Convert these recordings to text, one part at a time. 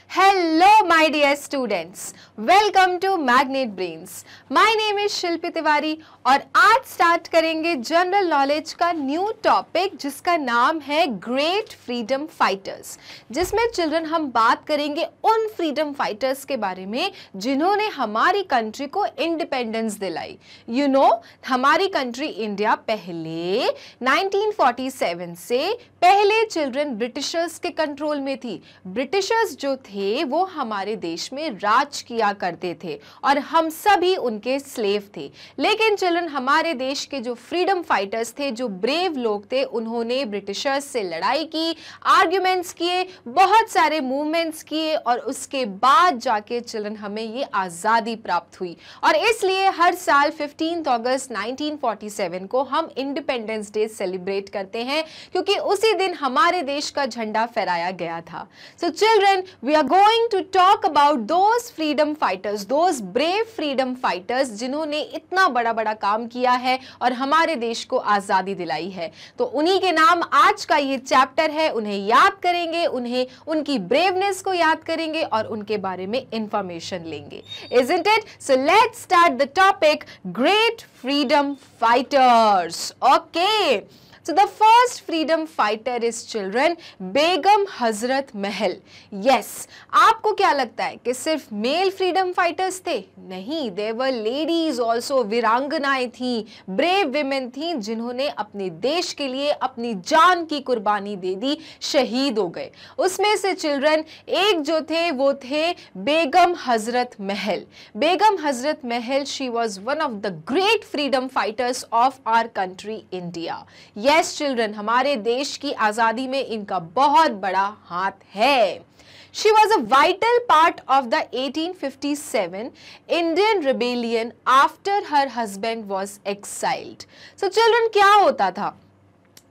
Hello my dear students, welcome to Magnet Brains. My name is शिल्पी तिवारी और आज start करेंगे general knowledge का new topic जिसका नाम है ग्रेट फ्रीडम फाइटर्स, जिसमें चिल्ड्रन हम बात करेंगे उन फ्रीडम फाइटर्स के बारे में जिन्होंने हमारी कंट्री को इंडिपेंडेंस दिलाई। हमारी कंट्री इंडिया पहले 1947 से पहले चिल्ड्रन ब्रिटिशर्स के कंट्रोल में थी। ब्रिटिशर्स जो थे वो हमारे देश में राज किया करते थे और हम सभी उनके स्लेव थे। लेकिन चिल्ड्रन हमारे देश के जो फ्रीडम फाइटर्स थे, जो ब्रेव लोग थे, उन्होंने ब्रिटिशर्स से लड़ाई की, आर्ग्यूमेंट्स किए, बहुत सारे मूवमेंट्स किए और उसके बाद जाके चिल्ड्रन हमें ये आज़ादी प्राप्त हुई। और इसलिए हर साल 15 अगस्त 1947 को हम इंडिपेंडेंस डे सेलिब्रेट करते हैं, क्योंकि उसी दिन हमारे देश का झंडा फहराया गया था। So children, we are going to talk about those freedom fighters, those brave freedom fighters जिन्होंने इतना बड़ा बड़ा काम किया है और हमारे देश को आजादी दिलाई है। तो उन्हीं के नाम आज का ये चैप्टर है, उन्हें याद करेंगे, उन्हें उनकी ब्रेवनेस को याद करेंगे और उनके बारे में इंफॉर्मेशन लेंगे। Isn't it? So let's start the topic, Great Freedom Fighters. Okay. So the first freedom fighter is children, Begum Hazrat Mahal. Yes, आपको क्या लगता है कि सिर्फ मेल फ्रीडम फाइटर्स थे? नहीं, there were ladies also, वीरांगनाएं थी, ब्रेव विमेन थी जिन्होंने अपने देश के लिए अपनी जान की कुर्बानी दे दी, शहीद हो गए। उसमें से चिल्ड्रन एक जो थे वो थे बेगम हजरत महल। बेगम हजरत महल, she was one of the great freedom fighters of our country India. Yes children, हमारे देश की आजादी में इनका बहुत बड़ा हाथ है। She was a vital part of the 1857 Indian rebellion after her husband was exiled. So children, क्या होता था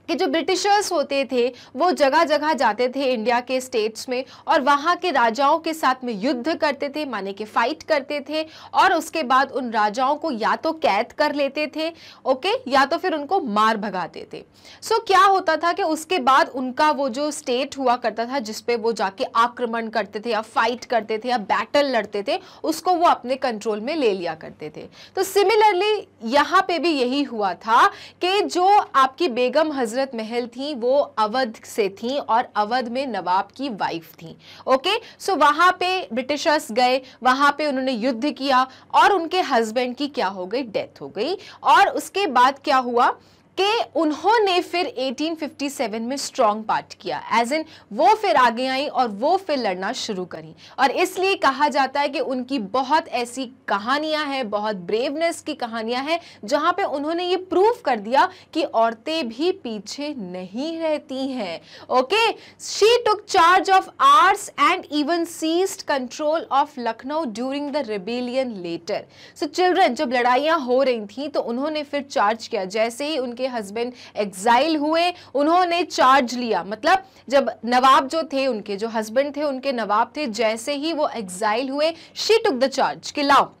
कि जो ब्रिटिशर्स होते थे वो जगह जगह जाते थे इंडिया के स्टेट्स में और वहाँ के राजाओं के साथ में युद्ध करते थे, माने कि फाइट करते थे, और उसके बाद उन राजाओं को या तो कैद कर लेते थे, ओके, या तो फिर उनको मार भगाते थे। सो क्या होता था कि उसके बाद उनका वो जो स्टेट हुआ करता था जिसपे वो जाके आक्रमण करते थे या फाइट करते थे या बैटल लड़ते थे, उसको वो अपने कंट्रोल में ले लिया करते थे। तो सिमिलरली यहाँ पे भी यही हुआ था कि जो आपकी बेगम हजरत महल थी वो अवध से थी और अवध में नवाब की वाइफ थी। ओके, सो वहां पे ब्रिटिशर्स गए, वहां पे उन्होंने युद्ध किया और उनके हस्बैंड की क्या हो गई, डेथ हो गई। और उसके बाद क्या हुआ कि उन्होंने फिर 1857 में स्ट्रॉन्ग पार्ट किया, एज इन वो फिर आगे आई और वो फिर लड़ना शुरू करी। और इसलिए कहा जाता है कि उनकी बहुत ऐसी कहानियां हैं, बहुत ब्रेवनेस की कहानियां हैं, जहां पे उन्होंने ये प्रूव कर दिया कि औरतें भी पीछे नहीं रहती हैं। Okay, she took charge of arts and even seized control of Lucknow during the rebellion later. So children, जब लड़ाइयां हो रही थी तो उन्होंने फिर चार्ज किया। जैसे ही उनके हस्बैंड एग्जाइल हुए, उन्होंने चार्ज लिया। मतलब जब नवाब जो थे, उनके जो हस्बैंड थे, उनके नवाब थे, जैसे ही वो एग्जाइल हुए, शी टुक द चार्ज कि लाओ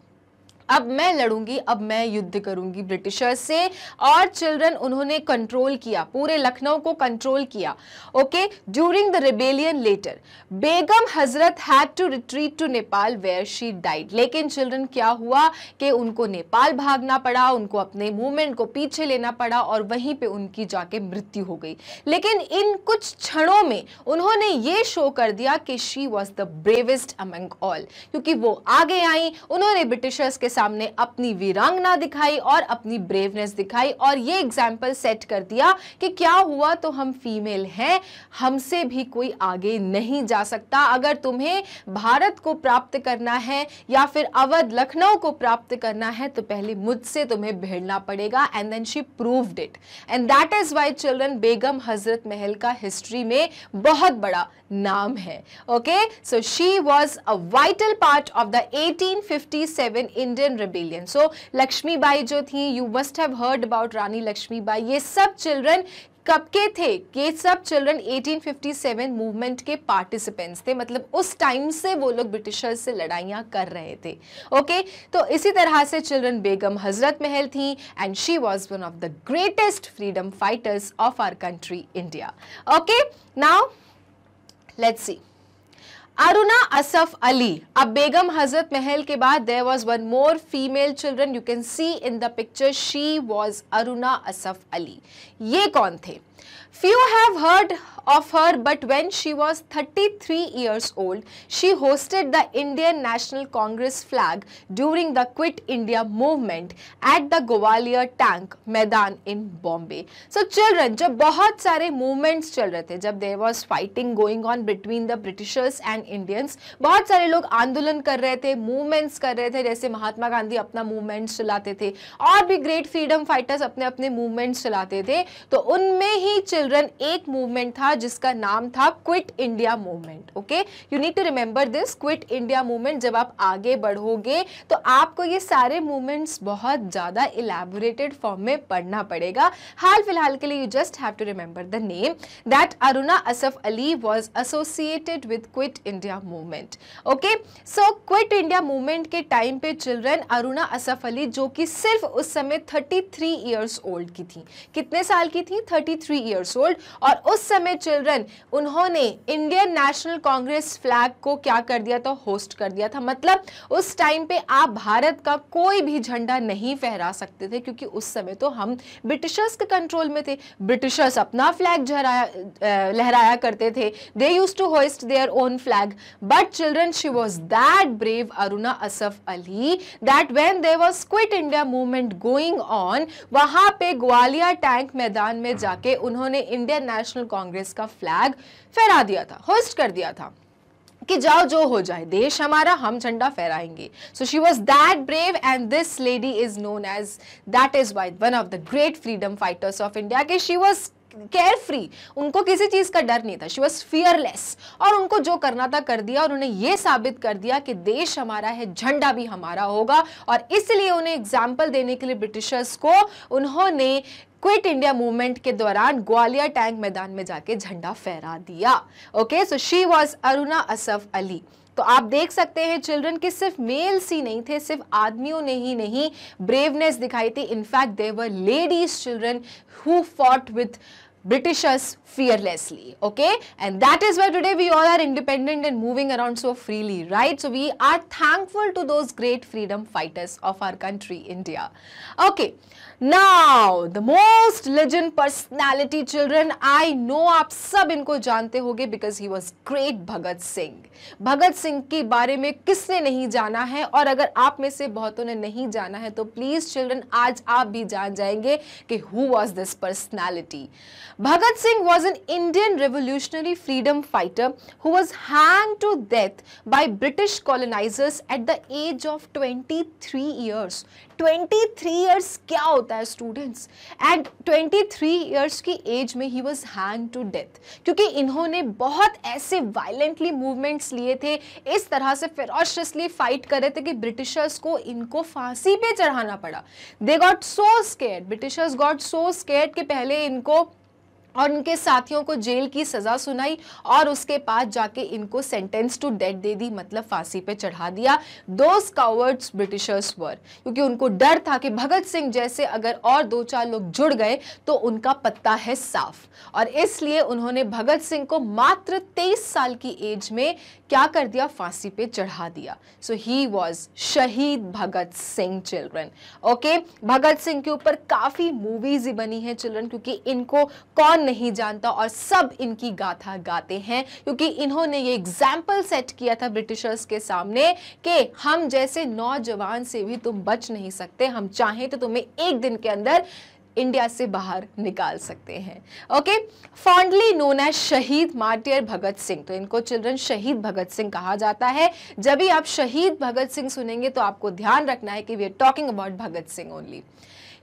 अब मैं लड़ूंगी, अब मैं युद्ध करूंगी ब्रिटिशर्स से। और चिल्ड्रन उन्होंने कंट्रोल किया, पूरे लखनऊ को कंट्रोल किया। Okay, during the rebellion later Begum Hazrat had to retreat to Nepal where she died. लेकिन चिल्ड्रन क्या हुआ कि उनको नेपाल भागना पड़ा, उनको अपने मूवमेंट को पीछे लेना पड़ा और वहीं पे उनकी जाके मृत्यु हो गई। लेकिन इन कुछ क्षणों में उन्होंने ये शो कर दिया कि she was the bravest among all, क्योंकि वो आगे आई, उन्होंने ब्रिटिशर्स के सामने अपनी वीरांगना दिखाई और अपनी ब्रेवनेस दिखाई और ये एग्जाम्पल सेट कर दिया कि क्या हुआ तो हम फीमेल हैं, हमसे भी कोई आगे नहीं जा सकता। अगर तुम्हें भारत को प्राप्त करना है या फिर अवध लखनऊ को प्राप्त करना है तो पहले मुझसे तुम्हें भिड़ना पड़ेगा। And then she proved it, and that is why children Begum Hazrat Mahal का हिस्ट्री में बहुत बड़ा नाम है। Okay, so she was a vital part of the 1857 Indian rebellion. So Lakshmibai जो थी, you must have heard about Rani Lakshmibai, ये सब चिल्ड्रन कब के थे? ये सब चिल्ड्रन 1857 मूवमेंट के पार्टिसिपेंट्स थे। मतलब उस टाइम से वो लोग ब्रिटिशर्स से लड़ाइयां कर रहे थे। ओके, तो इसी तरह से चिल्ड्रन बेगम हजरत महल थी and she was one of the greatest freedom fighters of our country India. Okay, now let's see. Aruna Asaf Ali. अब बेगम हजरत महल के बाद there was one more female children. You can see in the picture she was Aruna Asaf Ali. ये कौन थे? Few have heard of her, but when she was 33 years old, she hosted the Indian National Congress flag during the Quit India movement at the Gwalior Tank मैदान in Bombay. So children, जब बहुत सारे movements चल रहे थे, जब there was fighting going on between the Britishers and Indians, बहुत सारे लोग आंदोलन कर रहे थे, movements कर रहे थे, जैसे महात्मा गांधी अपना movements चलाते थे और भी great freedom fighters अपने अपने movements चलाते थे. तो उनमें ही चिल्ड्रन एक मूवमेंट था जिसका नाम था quit India movement. Okay, you need to remember this quit India movement. जब आप आगे बढ़ोगे तो आपको ये सारे मूवमेंट्स बहुत ज्यादा इलैबोरेटेड फॉर्म में पढ़ना पड़ेगा. हाल फिलहाल के लिए you just have to remember the name that Aruna Asaf Ali was associated with quit India movement. Okay, so quit India movement के टाइम पे चिल्ड्रन अरुणा असफ अली, जो कि सिर्फ उस समय 33 ईयर्स ओल्ड की थी. कितने साल की थी? 33 ईयर्स ओल्ड. और उस समय चिल्ड्रन उन्होंने इंडियन नेशनल कांग्रेस फ्लैग को क्या कर दिया था? होस्ट कर दिया था. मतलब उस टाइम पे आप भारत का कोई भी झंडा नहीं फहरा सकते थे, क्योंकि उस समय तो हम ब्रिटिशर्स के कंट्रोल में थे. ब्रिटिशर्स अपना फ्लैग लहराया करते थे. They used to host their own flag. But children, she was that brave, Aruna Asaf Ali, that when there was quit India movement going on, वहां पे ग्वालियर टैंक मैदान में जाके उन्होंने इंडियन नेशनल कांग्रेस का फ्लैग फहरा दिया था, होस्ट कर दिया था कि जाओ जो हो जाए, देश हमारा, हम झंडा फहराएंगे. So she was that brave and this lady is known as, that is why one of the great freedom fighters of India. कि शी वाज केयर फ्री, उनको किसी चीज का डर नहीं था. शी वॉज फियरलेस और उनको जो करना था कर दिया. और उन्हें यह साबित कर दिया कि देश हमारा है, झंडा भी हमारा होगा. और इसलिए उन्हें एग्जाम्पल देने के लिए ब्रिटिशर्स को उन्होंने क्विट इंडिया मूवमेंट के दौरान ग्वालियर टैंक मैदान में जाके झंडा फहरा दिया. Okay, so she was Aruna Asaf Ali. तो आप देख सकते हैं चिल्ड्रन कि सिर्फ मेल्स ही नहीं थे, सिर्फ आदमियों ने ही नहीं ब्रेवनेस दिखाई थी. In fact there were ladies children who fought with Britishers fearlessly. Okay, and that is why today we all are independent and moving around so freely, right? So we are thankful to those great freedom fighters of our country, India. Okay, now the most legend personality, children, I know आप सब इनको जानते होंगे because he was great Bhagat Singh. Bhagat Singh के बारे में किसने नहीं जाना है? और अगर आप में से बहुतों ने नहीं जाना है तो प्लीज चिल्ड्रन आज आप भी जान जाएंगे कि who was this personality. Bhagat Singh was an Indian revolutionary freedom fighter who was hanged to death by British colonizers at the age of 23 years. 23 years क्या होता है स्टूडेंट्स? एट 23 years की एज में ही वॉज हैंग टू डेथ, क्योंकि इन्होंने बहुत ऐसे वायलेंटली मूवमेंट्स लिए थे, इस तरह से फेरोशियसली फाइट कर रहे थे कि ब्रिटिशर्स को इनको फांसी पे चढ़ाना पड़ा. They got so scared, Britishers got so scared कि पहले इनको और उनके साथियों को जेल की सजा सुनाई और उसके बाद जाके इनको सेंटेंस टू डेथ दे दी, मतलब फांसी पे चढ़ा दिया. दोस कावर्ड्स ब्रिटिशर्स वर, क्योंकि उनको डर था कि भगत सिंह जैसे अगर और 2-4 लोग जुड़ गए तो उनका पत्ता है साफ. और इसलिए उन्होंने भगत सिंह को मात्र 23 साल की एज में क्या कर दिया? फांसी पे चढ़ा दिया. सो ही वॉज शहीद भगत सिंह चिल्ड्रन. ओके, भगत सिंह के ऊपर काफी मूवीज ही बनी है चिल्ड्रन, क्योंकि इनको कौन नहीं जानता और सब इनकी गाथा गाते हैं, क्योंकि इन्होंने ये एग्जाम्पल सेट किया था ब्रिटिशर्स के सामने कि हम जैसे नौजवान से भी तुम बच नहीं सकते, हम चाहें तो तुम्हें एक दिन के अंदर इंडिया से बाहर निकाल सकते हैं. ओके, फॉन्डली नोन एज शहीद मार्टियर भगत सिंह. तो इनको चिल्ड्रन शहीद भगत सिंह कहा जाता है. जब भी आप शहीद भगत सिंह सुनेंगे तो आपको ध्यान रखना है कि we are talking about Bhagat Singh only.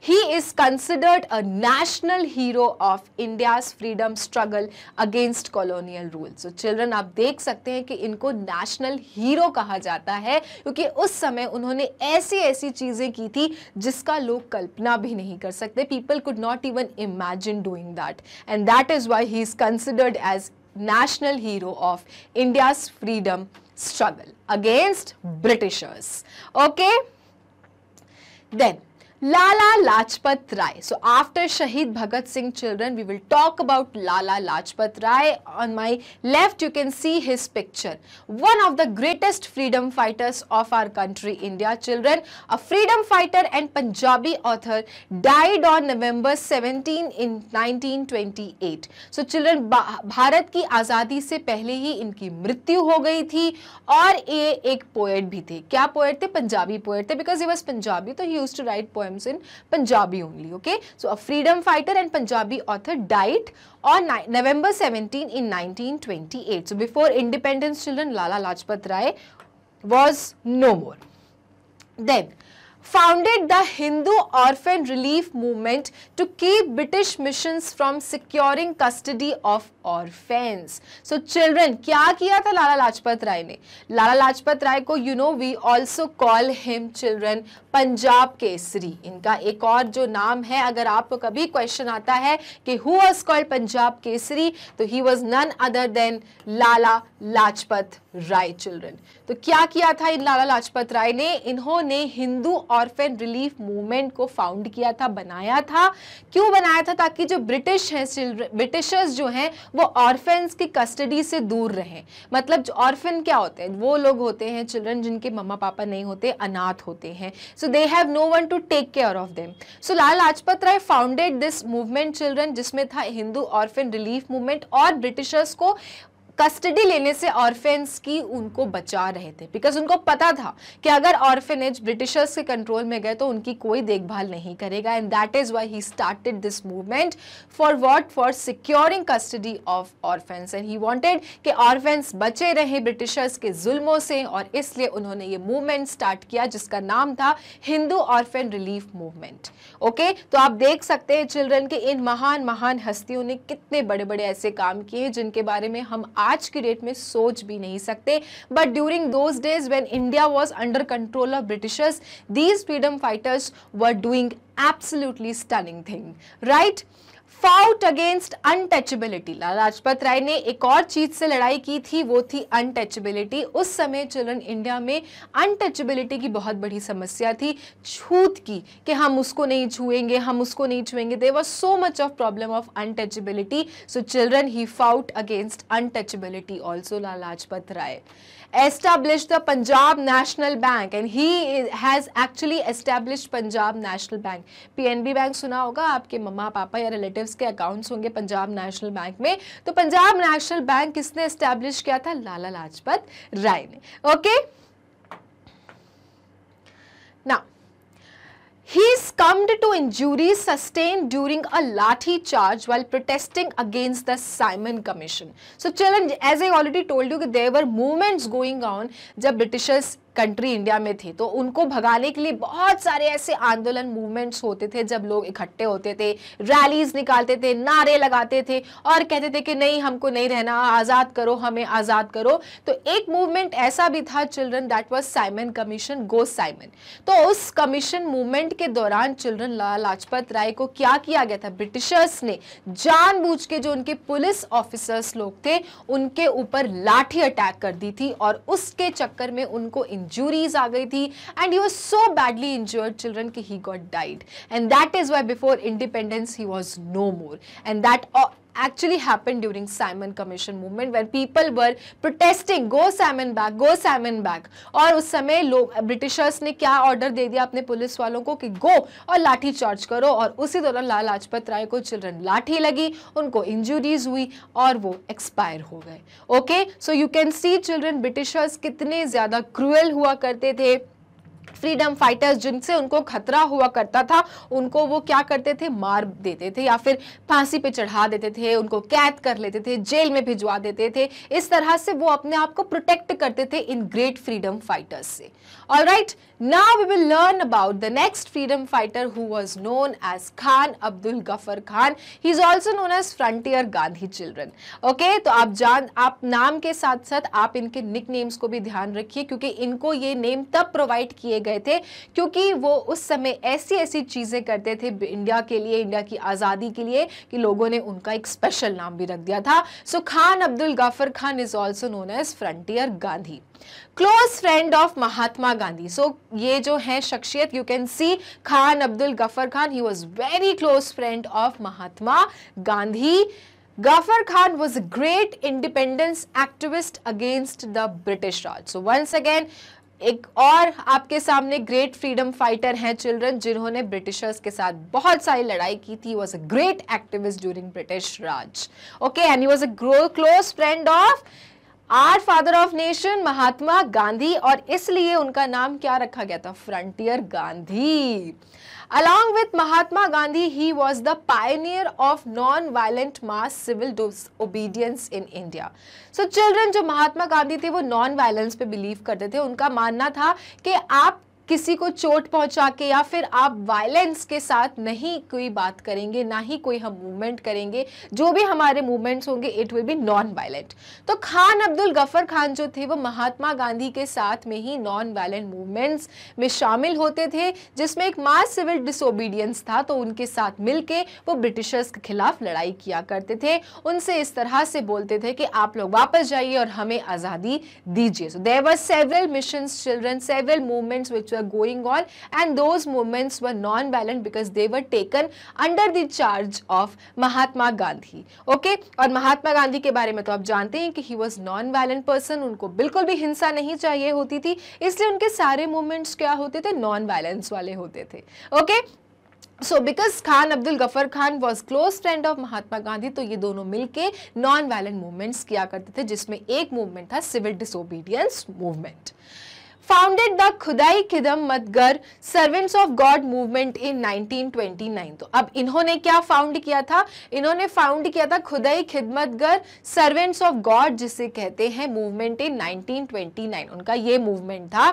He is considered a national hero of India's freedom struggle against colonial rule. So children, आप देख सकते हैं कि इनको national hero कहा जाता है, क्योंकि उस समय उन्होंने ऐसी ऐसी चीजें की थी जिसका लोग कल्पना भी नहीं कर सकते. People could not even imagine doing that, and that is why he is considered as national hero of India's freedom struggle against Britishers. Okay, then Lala Lajpat Rai. So after Shahid Bhagat Singh, children, we will talk about Lala Lajpat Rai. On my left you can see his picture. One of the greatest freedom fighters of our country India, children. A freedom fighter and Punjabi author, died on November 17 in 1928. So children, Bharat की आज़ादी से पहले ही इनकी मृत्यु हो गई थी और ये एक पोएट भी थे. क्या पोएट थे? पंजाबी पोएट थे. Because he was Punjabi, so he used to write poems in Punjabi only. Okay, so a freedom fighter and Punjabi author died on November 17 in 1928. So before independence, children, Lala Lajpat Rai was no more. Then founded the Hindu Orphan Relief Movement to keep British missions from securing custody of orphans. So children, क्या किया था लाला लाजपत राय ने? लाला लाजपत राय को we also call him, children, Punjab Kesari. इनका एक और जो नाम है, अगर आपको कभी क्वेश्चन आता है कि who was called Punjab Kesari, तो he was none other than Lala Lajpat Rai. Children, तो क्या किया था इन लाला लाजपत राय ने? इन्होंने हिंदू ऑर्फन रिलीफ मूवमेंट को फाउंड किया था, बनाया था. क्यों बनाया था? ताकि जो ब्रिटिश हैं, ब्रिटिशर्स जो हैं, वो ऑर्फेन्स की कस्टडी से दूर रहें. मतलब जो ऑर्फन क्या होते हैं? वो लोग होते हैं चिल्ड्रन जिनके मम्मा पापा नहीं होते, अनाथ होते हैं. So they have no one to take care of them. So Lala Lajpat Rai founded this movement children, जिसमें था हिंदू ऑर्फन रिलीफ मूवमेंट, और ब्रिटिशर्स को कस्टडी लेने से ऑर्फेन्स की उनको बचा रहे थे. बिकॉज उनको पता था कि अगर ऑर्फेनेज ब्रिटिशर्स के कंट्रोल में गए तो उनकी कोई देखभाल नहीं करेगा. And that is why he started this movement. For what? For securing custody of orphans. And he wanted कि ऑर्फेन्स बचे रहे ब्रिटिशर्स के जुल्मों से, और इसलिए उन्होंने ये मूवमेंट स्टार्ट किया जिसका नाम था Hindu orphan relief movement. Okay, तो आप देख सकते हैं चिल्ड्रन के इन महान महान हस्तियों ने कितने बड़े बड़े ऐसे काम किए हैं जिनके बारे में हम आज की डेट में सोच भी नहीं सकते. But during those days when India was under control of Britishers, these freedom fighters were doing absolutely stunning thing, right? Fought against untouchability. Lala Lajpat Rai ने एक और चीज से लड़ाई की थी, वो थी अनटचेबिलिटी. उस समय चिल्ड्रन इंडिया में अनटचेबिलिटी की बहुत बड़ी समस्या थी, छूत की, कि हम उसको नहीं छुएंगे, हम उसको नहीं छुएंगे. There was so much of problem of untouchability. So children, he fought against untouchability also. Lala Lajpat Rai established the Punjab National Bank, and he has actually established Punjab National Bank. PNB bank सुना होगा, आपके मम्मा पापा या रिलेटिव्स के accounts होंगे Punjab National bank में. तो Punjab National bank किसने एस्टैब्लिश किया था? लाला लाजपत राय ने. Okay, now he succumbed to injuries sustained during a lathi charge while protesting against the Simon Commission. So children, as I already told you, there were movements going on जब Britishers country India में थी, तो उनको भगाने के लिए बहुत सारे ऐसे आंदोलन मूवमेंट्स होते थे जब लोग इकट्ठे होते थे, रैलीज निकालते थे, नारे लगाते थे और कहते थे कि नहीं, हमको नहीं रहना, आज़ाद करो, हमें आज़ाद करो. तो एक मूवमेंट ऐसा भी था children, that was Simon commission, go Simon. तो उस कमीशन मूवमेंट के दौरान चिल्ड्रन लाला लाजपत राय को क्या किया गया था? ब्रिटिशर्स ने जानबूझ के जो उनके पुलिस ऑफिसर्स लोग थे उनके ऊपर लाठी अटैक कर दी थी, और उसके चक्कर में उनको इंजुरीज आ गई थी. And he was so badly injured children कि he got died. And that is why before independence he was no more. And that actually happened during Simon Commission movement when people were protesting, go Simon back, go Simon back. और उस समय लोग, Britishers ने क्या order दे दिया अपने police वालों को कि गो और लाठी चार्ज करो, और उसी दौरान लाला लाजपत राय को चिल्ड्रन लाठी लगी, उनको इंजुरीज हुई और वो एक्सपायर हो गए. Okay, so you can C children Britishers कितने ज्यादा क्रूएल हुआ करते थे. फ्रीडम फाइटर्स जिनसे उनको खतरा हुआ करता था उनको वो क्या करते थे? मार देते थे या फिर फांसी पे चढ़ा देते थे, उनको कैद कर लेते थे, जेल में भिजवा देते थे. इस तरह से वो अपने आप को प्रोटेक्ट करते थे इन ग्रेट फ्रीडम फाइटर्स से. Alright, now we will learn about the next freedom fighter who was known as Khan Abdul Ghaffar Khan. He is also known as frontier Gandhi children. Okay, तो आप नाम के साथ साथ आप इनके निक नेम्स को भी ध्यान रखिए, क्योंकि इनको ये नेम तब प्रोवाइड किए किए गए थे, क्योंकि वो उस समय ऐसी ऐसी चीज़ें करते थे इंडिया के लिए, इंडिया की आज़ादी के लिए, कि लोगों ने उनका एक स्पेशल नाम भी रख दिया था। So Khan Abdul Ghaffar Khan is also known as frontier Gandhi, close friend of Mahatma Gandhi. So ये जो है शख्सियत, you can see Khan Abdul Ghaffar Khan, he was very close friend of Mahatma Gandhi. Ghaffar Khan was a great independence activist against the British Raj. So once again, एक और आपके सामने great freedom fighter हैं children, जिन्होंने ब्रिटिशर्स के साथ बहुत सारी लड़ाई की थी। Was a great activist during British Raj, okay, and he was a close friend of our father of nation Mahatma Gandhi, और इसलिए उनका नाम क्या रखा गया था, frontier Gandhi. Along with Mahatma Gandhi, he was the pioneer of non-violent mass civil disobedience in India. So children, जो महात्मा गांधी थे वो नॉन वायलेंस पे बिलीव करते थे। उनका मानना था कि आप किसी को चोट पहुंचा के या फिर आप वायलेंस के साथ नहीं कोई बात करेंगे, ना ही कोई हम मूवमेंट करेंगे, जो भी हमारे मूवमेंट्स होंगे it will be non violent. तो खान अब्दुल गफर खान जो थे वो महात्मा गांधी के साथ में ही नॉन वायलेंट मूवमेंट्स में शामिल होते थे, जिसमें एक मास सिविल डिसोबीडियंस था। तो उनके साथ मिलके वो ब्रिटिशर्स के खिलाफ लड़ाई किया करते थे, उनसे इस तरह से बोलते थे कि आप लोग वापस जाइए और हमें आज़ादी दीजिए। So there were several missions children, several movements which were going on, and those movements were non-violent because they were taken under the charge of Mahatma Gandhi. Okay, और महात्मा गांधी के बारे में तो आप जानते हैं कि he was non-violent person, उनको बिल्कुल भी हिंसा नहीं चाहिए होती थी, इसलिए उनके सारे मूवमेंट्स क्या होते थे, non-violence वाले होते थे। Okay, so because Khan Abdul Ghaffar Khan was close friend of Mahatma Gandhi, तो ये दोनों मिलके नॉन वायलेंट मूवमेंट्स किया करते थे, जिसमें एक मूवमेंट था civil disobedience movement. Founded the Khudai Khidmatgar servants of God movement in 1929। तो अब इन्होंने क्या फाउंड किया था, इन्होंने फाउंड किया था Khudai Khidmatgar servants of God, जिसे कहते हैं मूवमेंट इन 1929। उनका ये मूवमेंट था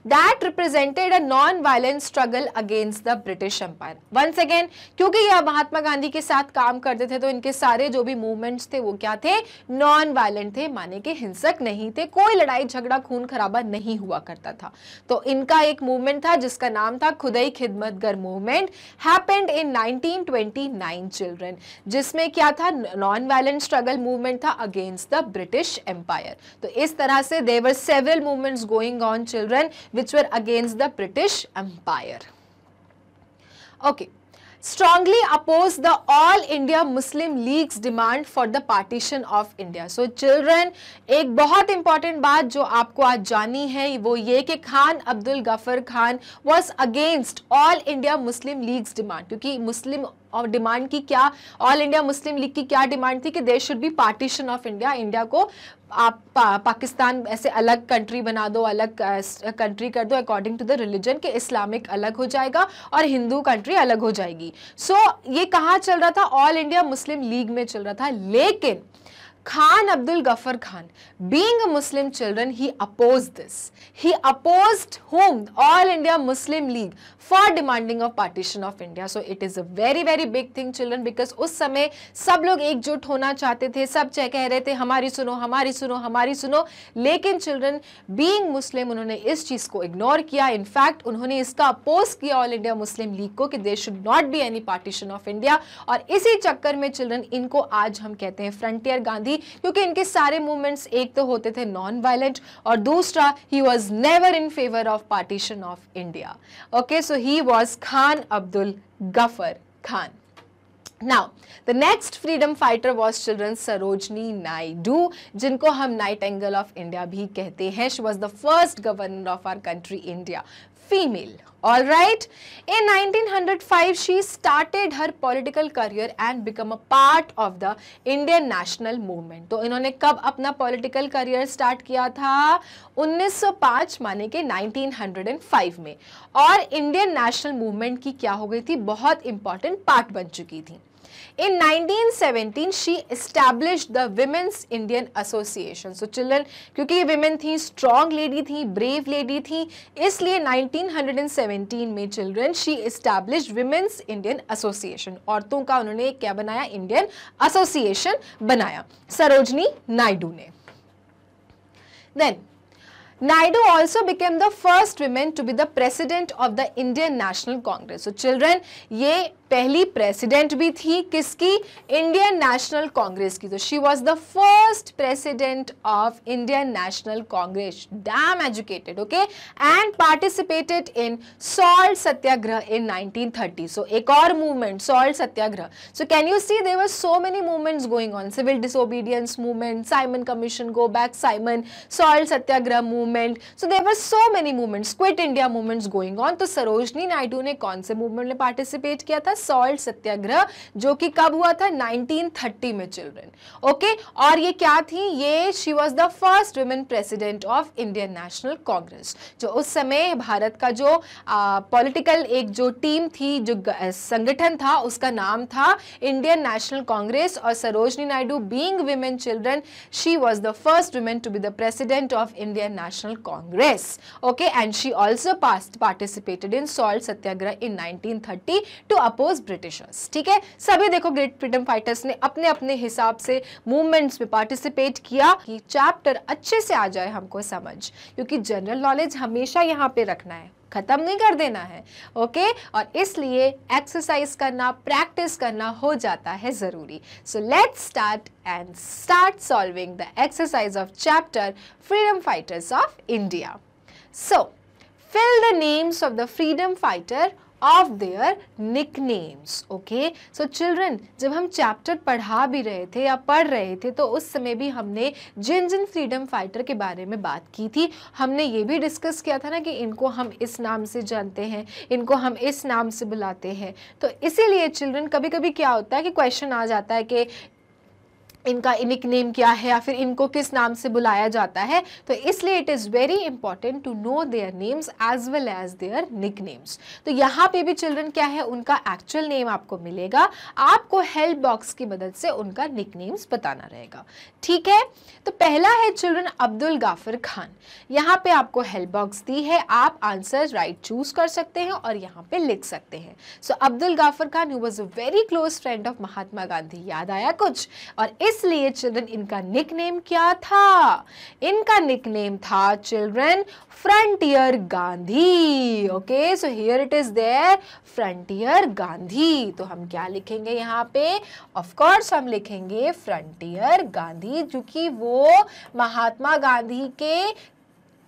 that represented a non violent struggle against the British Empire. Once again, क्योंकि यह महात्मा गांधी के साथ काम करते थे, तो इनके सारे जो भी मूवमेंट्स थे वो क्या थे, नॉन वायलेंट थे, माने कि हिंसक नहीं थे, कोई लड़ाई झगड़ा खून खराबा नहीं हुआ करता था। तो इनका एक मूवमेंट था जिसका नाम था Khudai Khidmatgar movement, happened in 1929 children, जिसमें क्या था, नॉन वायलेंट स्ट्रगल मूवमेंट था अगेंस्ट द ब्रिटिश एम्पायर। तो इस तरह से there were several movements going on children which were against the British Empire. Okay, strongly opposed the All India Muslim League's demand for the partition of India. So children, एक बहुत important बात जो आपको आज जानी है वो ये कि Khan Abdul Ghaffar Khan was against All India Muslim League's demand, क्योंकि मुस्लिम और डिमांड की क्या, ऑल इंडिया मुस्लिम लीग की क्या डिमांड थी कि there should be partition of India, India को आप पाकिस्तान ऐसे अलग कंट्री बना दो, अलग कंट्री कर दो अकॉर्डिंग टू द रिलीजन, के इस्लामिक अलग हो जाएगा और हिंदू कंट्री अलग हो जाएगी। सो ये कहाँ चल रहा था, ऑल इंडिया मुस्लिम लीग में चल रहा था। लेकिन Khan Abdul Ghaffar Khan, being a Muslim children, he opposed this. He opposed whom? All India Muslim League for demanding of partition of India. So it is a very very big thing children, because उस समय सब लोग एकजुट होना चाहते थे, सब कह रहे थे हमारी सुनो हमारी सुनो हमारी सुनो, लेकिन चिल्ड्रन being Muslim उन्होंने इस चीज़ को इग्नोर किया। इनफैक्ट उन्होंने इसका अपोज किया ऑल इंडिया मुस्लिम लीग को कि there should not be any partition of India, और इसी चक्कर में चिल्ड्रन इनको आज हम कहते हैं फ्रंटियर गांधी, क्योंकि इनके सारे मूवमेंट्स एक तो होते थे नॉन वायलेंट और दूसरा he was never in favour of partition of India. Okay, so he was Khan Abdul Ghaffar Khan. Now, the next freedom fighter was children Sarojini Naidu, जिनको हम नाइटिंगेल ऑफ इंडिया भी कहते हैं। She was the first governor of our country, India, female. All right. In 1905, she started her political career and become a part of the Indian national movement. तो इन्होंने कब अपना political career start किया था? 1905 माने के 1905 में, और इंडियन नेशनल मूवमेंट की क्या हो गई थी, बहुत इंपॉर्टेंट पार्ट बन चुकी थी। In 1917, she established the Women's Indian Association. So children, क्योंकि ये women थी, strong lady थी, brave lady थी, इसलिए 1917 में children she established Women's Indian Association. औरतों का उन्होंने क्या बनाया, इंडियन एसोसिएशन बनाया, सरोजनी नायडू ने। Then Naidu also became the first woman to be the president of the Indian National Congress. So children, ये पहली प्रेसिडेंट भी थी किसकी? इंडियन नेशनल कांग्रेस की. तो she was the first president of Indian National Congress. Damn educated. Okay. And participated in salt Satyagraha in 1930. So एक और movement, salt Satyagraha. So can you see there were so many movements going on. Civil disobedience movement, Simon commission, go back Simon, salt Satyagraha movement. So there were so many movements, quit India movements going on. तो सरोजनी नायडू ने कौन से movement में participate किया था? Salt सत्याग्रह, जो कि कब हुआ था? 1930 में चिल्ड्रन. ओके. और ये क्या थी? ये she was the first women president of Indian National Congress. जो उस समय भारत का जो पॉलिटिकल एक जो टीम थी, जो संगठन था, उसका नाम था इंडियन नेशनल कांग्रेस. और Sarojini Naidu being women children, she was the first women to be the president of Indian National Congress. Okay. And she also participated in salt Satyagraha in 1930 to oppose Britishers. ठीक है. सभी देखो ग्रेट फ्रीडम फाइटर्स ने अपने अपने हिसाब से मूवमेंट्स में पार्टिसिपेट किया कि चैप्टर अच्छे से आ जाए हमको समझ, क्योंकि जनरल नॉलेज हमेशा यहाँ पे रखना है, खत्म नहीं कर देना है. ओके. और इसलिए एक्सरसाइज करना, प्रैक्टिस करना हो जाता है जरूरी. So let's start solving the exercise of chapter freedom fighters of India. So fill the names of the freedom fighter of their nicknames. Okay, so children, जब हम चैप्टर पढ़ा भी रहे थे या पढ़ रहे थे, तो उस समय भी हमने जिन जिन फ्रीडम फाइटर के बारे में बात की थी, हमने ये भी डिस्कस किया था ना कि इनको हम इस नाम से जानते हैं, इनको हम इस नाम से बुलाते हैं. तो इसीलिए चिल्ड्रन कभी कभी क्या होता है कि क्वेश्चन आ जाता है कि इनका निकनेम क्या है या फिर इनको किस नाम से बुलाया जाता है. तो इसलिए it is very important to know their names as well as their nicknames. तो यहाँ पे भी चिल्ड्रन क्या है, उनका एक्चुअल नेम आपको मिलेगा, आपको हेल्प बॉक्स की मदद से उनका निकनेम्स बताना रहेगा. ठीक है. तो पहला है चिल्ड्रन अब्दुल गाफर खान. यहाँ पे आपको हेल्प बॉक्स दी है, आप आंसर राइट चूज कर सकते हैं और यहाँ पे लिख सकते हैं. So Abdul Ghaffar Khan who was a very close friend of Mahatma Gandhi. याद आया कुछ? और इसलिए चिल्ड्रन इनका निकनेम क्या था? इनका निकनेम था children Frontier Gandhi. Okay. So here it is there, Frontier Gandhi. तो हम क्या लिखेंगे यहाँ पे? ऑफ कोर्स हम लिखेंगे फ्रंटियर गांधी, क्योंकि वो महात्मा गांधी के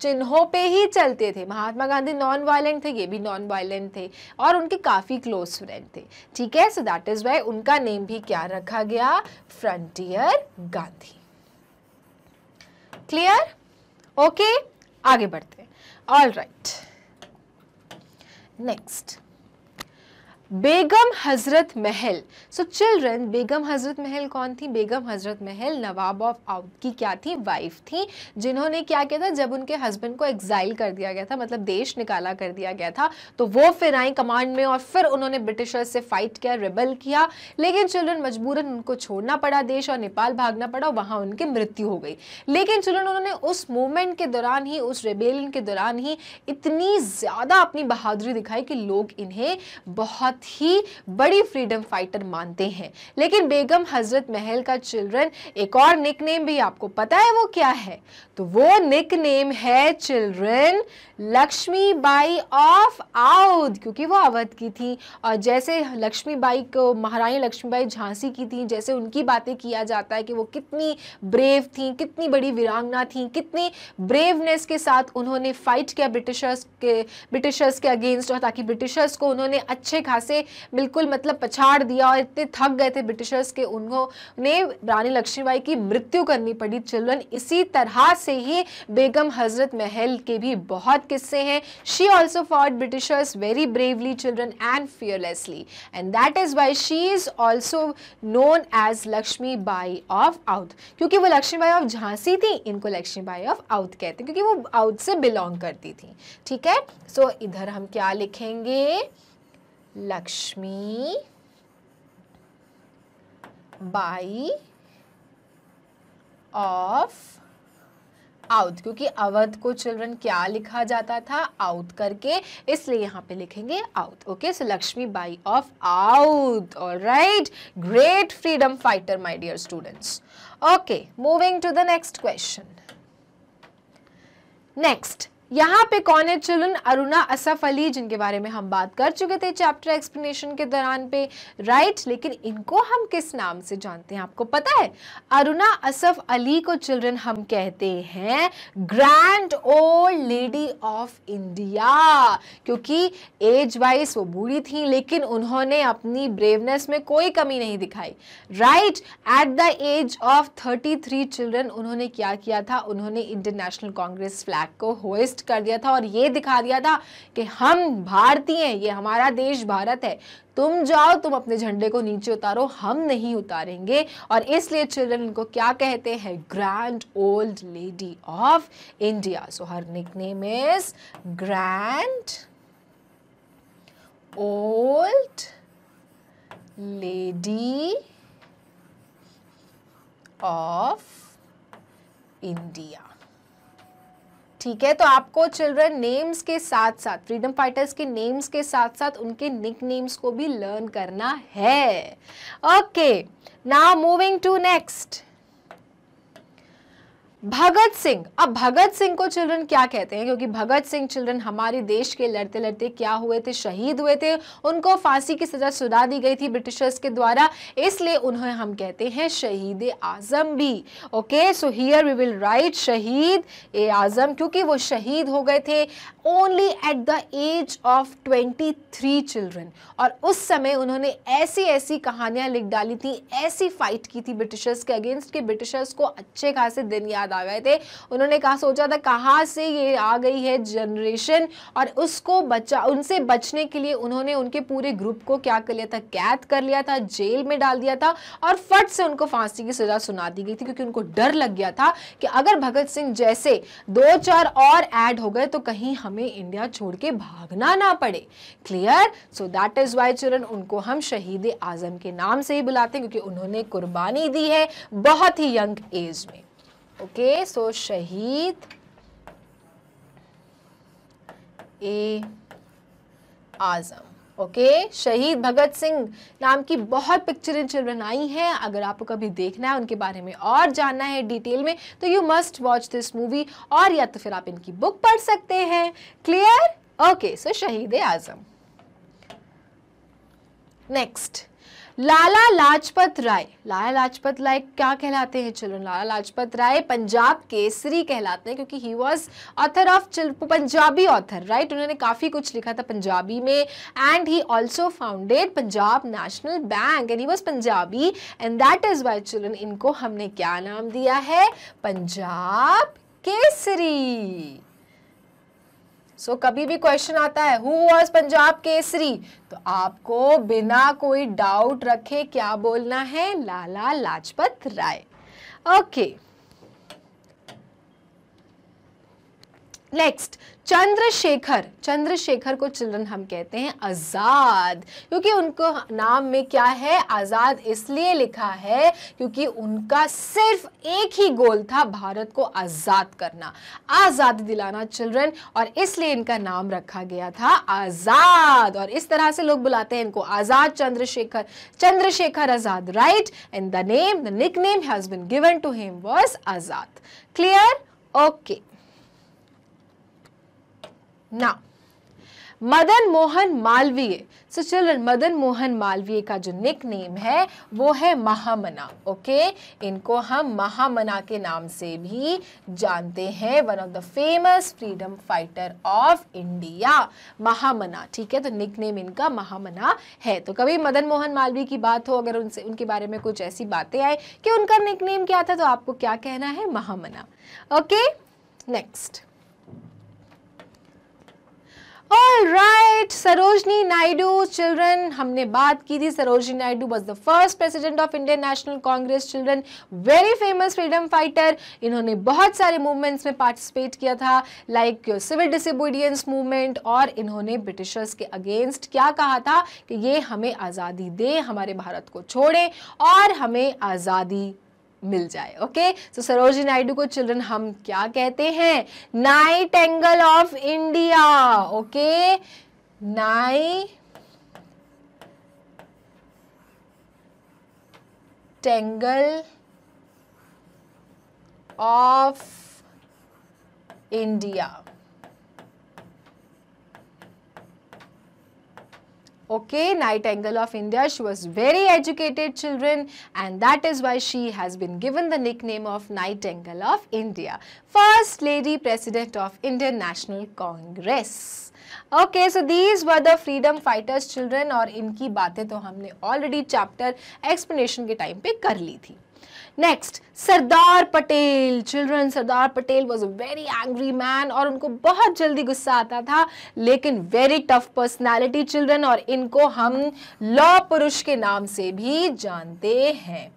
चिन्हों पे ही चलते थे. महात्मा गांधी नॉन वायलेंट थे, ये भी नॉन वायलेंट थे और उनके काफी क्लोज फ्रेंड थे. ठीक है. सो दैट इज वाई उनका नेम भी क्या रखा गया? फ्रंटियर गांधी. क्लियर? ओके. आगे बढ़ते हैं. All right. नेक्स्ट, बेगम हजरत महल. सो चिल्ड्रन, बेगम हजरत महल कौन थी? बेगम हजरत महल नवाब ऑफ आउद की क्या थी? वाइफ थी, जिन्होंने क्या किया था, जब उनके हस्बैंड को एग्जाइल कर दिया गया था, मतलब देश निकाला कर दिया गया था, तो वो फिर आई कमांड में और फिर उन्होंने ब्रिटिशर्स से फाइट किया, रिबेल किया. लेकिन चिल्ड्रन मजबूरन उनको छोड़ना पड़ा देश और नेपाल भागना पड़ा, वहां उनकी मृत्यु हो गई. लेकिन चिल्ड्रन उन्होंने उस मूवमेंट के दौरान ही, उस रेबेलियन के दौरान ही इतनी ज्यादा अपनी बहादुरी दिखाई कि लोग इन्हें बहुत ही बड़ी फ्रीडम फाइटर मानते हैं. लेकिन बेगम हजरत महल का चिल्ड्रन एक और निकनेम भी आपको पता है वो क्या है? तो वो निकनेम है चिल्ड्रन लक्ष्मीबाई ऑफ अवध, क्योंकि वो अवध की थी. और जैसे लक्ष्मीबाई को, महारानी लक्ष्मीबाई झांसी की थी, जैसे उनकी बातें किया जाता है कि वो कितनी ब्रेव थी, कितनी बड़ी वीरांगना थी, कितनी ब्रेवनेस के साथ उन्होंने फाइट किया ब्रिटिशर्स के अगेंस्ट, और ताकि ब्रिटिशर्स को उन्होंने अच्छे खासे बिल्कुल मतलब पछाड़ दिया और इतने थक गए थे ब्रिटिशर्स के, उन्होंने रानी लक्ष्मीबाई की मृत्यु करनी पड़ी. चिल्ड्रन इसी तरह से ही बेगम हजरत महल के भी बहुत किस्से हैं. She also fought Britishers very bravely children and fearlessly, and that is why she is also known as Lakshmibai of Awadh. क्योंकि वो लक्ष्मीबाई ऑफ झांसी थी, इनको लक्ष्मीबाई ऑफ अवध कहते हैं क्योंकि वो अवध से बिलोंग करती थी. ठीक है. सो इधर हम क्या लिखेंगे? लक्ष्मी बाई ऑफ अवध, क्योंकि अवध को चिल्ड्रन क्या लिखा जाता था? अवध करके, इसलिए यहां पे लिखेंगे Awadh. Okay. So Lakshmi Bai of Awadh. Alright. Great freedom fighter my dear students. Okay, moving to the next question. Next यहाँ पे कौन है चिल्ड्रन? अरुणा असफ अली, जिनके बारे में हम बात कर चुके थे चैप्टर एक्सप्लेनेशन के दौरान पे, राइट। लेकिन इनको हम किस नाम से जानते हैं, आपको पता है? अरुणा असफ अली को चिल्ड्रन हम कहते हैं grand old lady of India, क्योंकि एज वाइज वो बूढ़ी थी लेकिन उन्होंने अपनी ब्रेवनेस में कोई कमी नहीं दिखाई, right. At the age of 33 children उन्होंने क्या किया था? उन्होंने इंडियन नेशनल कांग्रेस फ्लैग को होइस्ट कर दिया था और ये दिखा दिया था कि हम भारतीय हैं, ये हमारा देश भारत है, तुम जाओ तुम अपने झंडे को नीचे उतारो, हम नहीं उतारेंगे। और इसलिए चिल्ड्रन इनको क्या कहते हैं? Grand old lady of India. So her nickname is grand old lady of India. ठीक है, तो आपको चिल्ड्रन नेम्स के साथ साथ, फ्रीडम फाइटर्स के नेम्स के साथ साथ उनके निक नेम्स को भी लर्न करना है। Okay, now moving to next, Bhagat Singh. अब भगत सिंह को चिल्ड्रन क्या कहते हैं? क्योंकि भगत सिंह चिल्ड्रन हमारे देश के लड़ते लड़ते क्या हुए थे? शहीद हुए थे, उनको फांसी की सजा सुना दी गई थी ब्रिटिशर्स के द्वारा, इसलिए उन्हें हम कहते हैं शहीद आजम भी। Okay, so here we will write Shaheed e Azam, क्योंकि वो शहीद हो गए थे only at the age of 23 children. और उस समय उन्होंने ऐसी ऐसी कहानियां लिख डाली थी, ऐसी फाइट की थी ब्रिटिशर्स के अगेंस्ट कि ब्रिटिशर्स को अच्छे खासे दिन याद आ गए थे। उन्होंने कहा, सोचा था कहाँ से ये आ गई है जनरेशन, और उसको उनसे बचने के लिए उन्होंने उनके पूरे ग्रुप को क्या कर लिया था? कैद कर लिया था, जेल में डाल दिया था और फट से उनको फांसी की सजा सुना दी गई थी, क्योंकि उनको डर लग गया था कि अगर भगत सिंह जैसे 2-4 और ऐड हो गए तो कहीं हमें इंडिया छोड़ के भागना ना पड़े। Clear? So that is why children उनको हम शहीद आजम के नाम से ही बुलाते हैं, क्योंकि उन्होंने कुर्बानी दी है बहुत ही यंग एज में। ओके, सो शहीद ए आजम। ओके, शहीद भगत सिंह नाम की बहुत पिक्चरें चिल्ड्रन आई हैं। अगर आपको कभी देखना है, उनके बारे में और जानना है डिटेल में, तो you must watch this movie, और या तो फिर आप इनकी बुक पढ़ सकते हैं। Clear? Okay, so Shaheed Azam. Next, Lala Lajpat Rai. Lala Lajpat Rai क्या कहलाते हैं चिल्ड्रन? लाला लाजपत राय पंजाब केसरी कहलाते हैं, क्योंकि he was author of Punjabi author, right. उन्होंने काफी कुछ लिखा था पंजाबी में, and he also founded Punjab National Bank, and he was Punjabi, and that is why children इनको हमने क्या नाम दिया है? पंजाब केसरी। सो कभी भी क्वेश्चन आता है हु वाज पंजाब केसरी, तो आपको बिना कोई डाउट रखे क्या बोलना है? लाला लाजपत राय। Okay, next, Chandrashekhar. चंद्रशेखर को चिल्ड्रन हम कहते हैं आजाद, क्योंकि उनको नाम में क्या है? आजाद इसलिए लिखा है क्योंकि उनका सिर्फ एक ही गोल था, भारत को आजाद करना, आजादी दिलाना चिल्ड्रन, और इसलिए इनका नाम रखा गया था आजाद। और इस तरह से लोग बुलाते हैं इनको Azad Chandrashekhar, Chandrashekhar Azad, right. And the name, the nickname has been given to him was Azad. Clear? Okay, ना मदन मोहन मालवीय। सो चिल्ड्रन मदन मोहन मालवीय का जो निक नेम है वो है महामना। ओके, इनको हम महामना के नाम से भी जानते हैं, one of the famous freedom fighter of India, Mahamana. ठीक है, तो निक नेम इनका महामना है। तो कभी मदन मोहन मालवीय की बात हो, अगर उनसे उनके बारे में कुछ ऐसी बातें आए कि उनका निक नेम क्या था, तो आपको क्या कहना है? Mahamana. Okay, next, alright, Sarojini Naidu. Children हमने बात की थी, Sarojini Naidu was the first president of Indian National Congress. Children very famous freedom fighter, इन्होंने बहुत सारे मूवमेंट्स में पार्टिसिपेट किया था, लाइक सिविल डिसोबीडियंस मूवमेंट, और इन्होंने ब्रिटिशर्स के अगेंस्ट क्या कहा था कि ये हमें आज़ादी दे, हमारे भारत को छोड़े और हमें आज़ादी मिल जाए। ओके, सो सरोजिनी नायडू को चिल्ड्रन हम क्या कहते हैं? Nightingale of India. Okay, Nightingale of India. Okay, Nightingale of India. She was very educated, children, and that is why she has been given the nickname of Nightingale of India. First Lady President of Indian National Congress. Okay, so these were the freedom fighters, children, और इनकी बातें तो हमने already chapter explanation के time पे कर ली थी. Next, Sardar Patel. Children, Sardar Patel was a very angry man और उनको बहुत जल्दी गुस्सा आता था, लेकिन वेरी टफ पर्सनैलिटी चिल्ड्रन, और इनको हम लौह पुरुष के नाम से भी जानते हैं.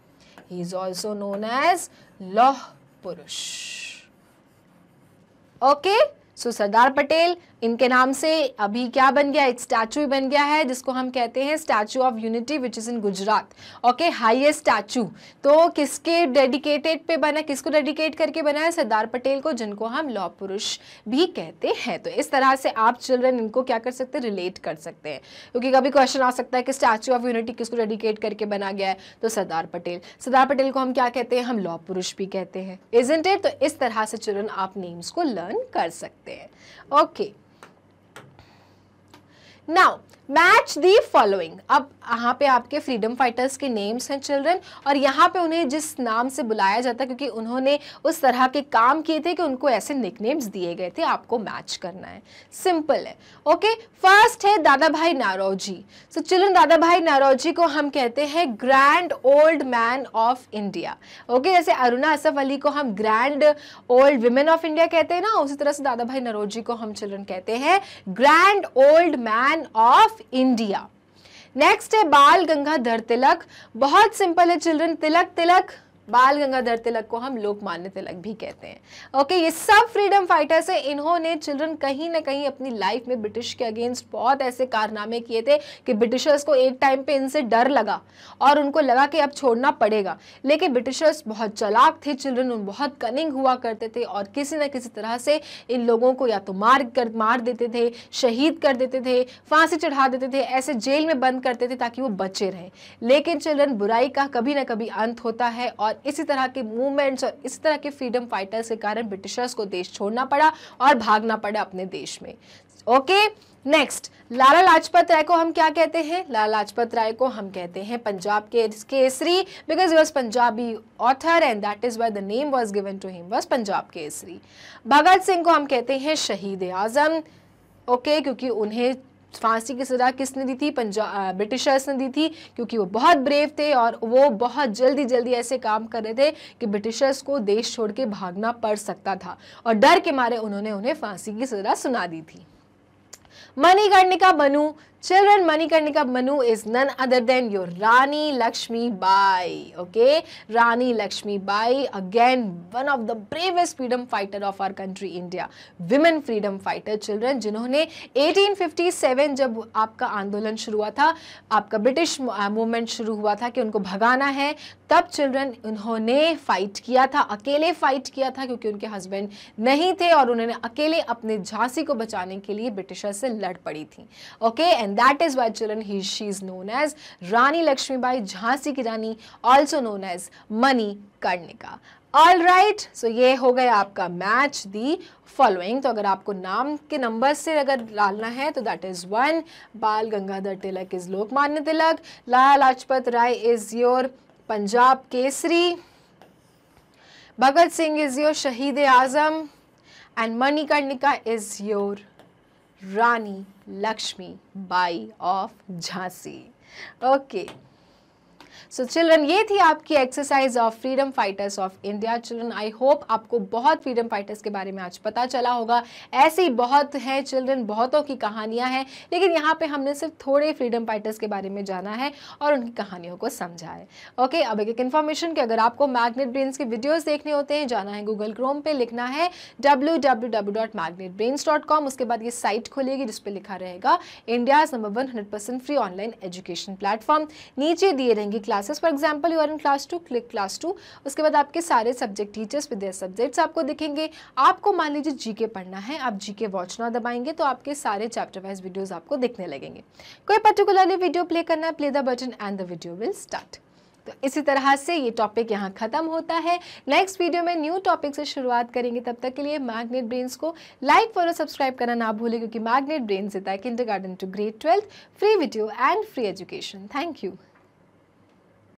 He is also known as Lauh Purush. Okay, सो सरदार पटेल, इनके नाम से अभी क्या बन गया, एक स्टैचू बन गया है जिसको हम कहते हैं statue of unity which is in Gujarat. Okay, highest statue. तो किसके डेडिकेटेड पे बना, किसको डेडिकेट करके बना है, सरदार पटेल को, जिनको हम लौह पुरुष भी कहते हैं. तो इस तरह से आप चिल्ड्रन इनको क्या कर सकते हैं, रिलेट कर सकते हैं, क्योंकि कभी क्वेश्चन आ सकता है कि स्टैचू ऑफ यूनिटी किसको डेडिकेट करके बना गया है, तो सरदार पटेल. सरदार पटेल को हम क्या कहते हैं, हम लौह पुरुष भी कहते हैं, इजंट इट. तो इस तरह से चिल्ड्रन आप नेम्स को लर्न कर सकते हैं. Okay, now match the following. अब यहाँ पे आपके फ्रीडम फाइटर्स के नेम्स हैं चिल्ड्रन, और यहाँ पे उन्हें जिस नाम से बुलाया जाता है क्योंकि उन्होंने उस तरह के काम किए थे कि उनको ऐसे निकनेम्स दिए गए थे, आपको मैच करना है. सिंपल है. ओके, फर्स्ट है दादा भाई नारोजी. सो चिल्ड्रन, दादा भाई नारोजी को हम कहते हैं grand old man of India. Okay, जैसे अरुणा असफ अली को हम grand old women of India कहते हैं ना, उसी तरह से दादा भाई नारोजी को हम चिल्ड्रन कहते हैं grand old man of India. Next है बाल गंगाधर तिलक. बहुत सिंपल है चिल्ड्रन, तिलक तिलक, बाल गंगाधर तिलक को हम लोकमान्य तिलक भी कहते हैं. ओके, ये सब फ्रीडम फाइटर्स हैं. इन्होंने चिल्ड्रन कहीं ना कहीं अपनी लाइफ में ब्रिटिश के अगेंस्ट बहुत ऐसे कारनामे किए थे कि ब्रिटिशर्स को एक टाइम पे इनसे डर लगा और उनको लगा कि अब छोड़ना पड़ेगा. लेकिन ब्रिटिशर्स बहुत चालाक थे चिल्ड्रन, उन बहुत कनिंग हुआ करते थे और किसी न किसी तरह से इन लोगों को या तो मार देते थे, शहीद कर देते थे, फांसी चढ़ा देते थे, ऐसे जेल में बंद करते थे ताकि वो बचे रहें. लेकिन चिल्ड्रन, बुराई का कभी ना कभी अंत होता है, और इसी तरह के मूवमेंट्स और इसी तरह के फ्रीडम फाइटर्स के कारण ब्रिटिशर्स को देश छोड़ना पड़ा और भागना पड़ा अपने देश में. ओके, नेक्स्ट, लाला लाजपत राय को हम क्या कहते हैं, लाला लाजपत राय को हम कहते हैं पंजाब के Kesari, because he was Punjabi author and that is why the name was given to him was Punjab Kesari. Bhagat Singh को हम कहते हैं शहीद आजम. ओके, क्योंकि उन्हें फांसी की सजा किसने दी थी, ब्रिटिशर्स ने दी थी, क्योंकि वो बहुत ब्रेव थे और वो बहुत जल्दी ऐसे काम कर रहे थे कि ब्रिटिशर्स को देश छोड़ के भागना पड़ सकता था, और डर के मारे उन्होंने उन्हें फांसी की सजा सुना दी थी. मणिकर्णिका बनू. Children, Manikarnika Manu is none other than your Rani Lakshmi Bai. Okay, Rani Lakshmi Bai, again one of the bravest freedom fighter of our country India, women freedom fighter. Children, जिन्होंने 1857 जब आपका आंदोलन शुरू हुआ था, आपका ब्रिटिश मूवमेंट शुरू हुआ था कि उनको भगाना है, तब चिल्ड्रन उन्होंने फाइट किया था, अकेले फाइट किया था क्योंकि उनके हस्बैंड नहीं थे और उन्होंने अकेले अपने झांसी को बचाने के लिए ब्रिटिशर से लड़ पड़ी थी. Okay, and that is why children she is known as Rani Lakshmibai, Jhansi की रानी, also known as Manikarnika. All right, so ये हो गया आपका मैच दी फॉलोइंग. तो अगर आपको नाम के नंबर से अगर डालना है तो that is 1, Bal Gangadhar Tilak is Lokmanya Tilak, Lala Lajpat Rai is your Punjab Kesari, Bhagat Singh is your Shaheed Azam, and Manikarnika is your Rani Lakshmi Bai of Jhansi. Okay, so children, ये थी आपकी exercise of freedom fighters of India. Children, I hope आपको बहुत फ्रीडम फाइटर्स के बारे में आज पता चला होगा. ऐसे ही बहुत हैं चिल्ड्रन, बहुतों की कहानियां हैं, लेकिन यहाँ पे हमने सिर्फ थोड़े फ्रीडम फाइटर्स के बारे में जाना है और उनकी कहानियों को समझा है. ओके, अब एक इन्फॉर्मेशन कि अगर आपको मैग्नेट ब्रेन्स के वीडियोज़ देखने होते हैं, जाना है गूगल क्रोम पे, लिखना है www.magnetbrains.com. उसके बाद ये साइट खोलेगी जिस पे लिखा रहेगा India's number 1 100% free online education platform. नीचे दिए रहेंगे classes. For example, you are in class 2, click class 2. उसके बाद आपके सारे subject teachers with their subjects आपको दिखेंगे. आपको मान लीजिए जीके पढ़ना है, आप जीके वॉच ना दबाएंगे तो आपके सारे चैप्टर वाइज वीडियोस आपको दिखने लगेंगे. कोई पर्टिकुलरली वीडियो प्ले करना है, play the button and the video will start. तो इसी तरह से ये टॉपिक यहाँ खत्म होता है। नेक्स्ट वीडियो में न्यू टॉपिक से शुरुआत करेंगे। तब तक के लिए मैग्नेट ब्रेन्स को लाइक फॉलो सब्सक्राइब करना ना भूलें, क्योंकि मैग्नेट ब्रेन्स देता है kindergarten to grade 12 free video and free education. Thank you.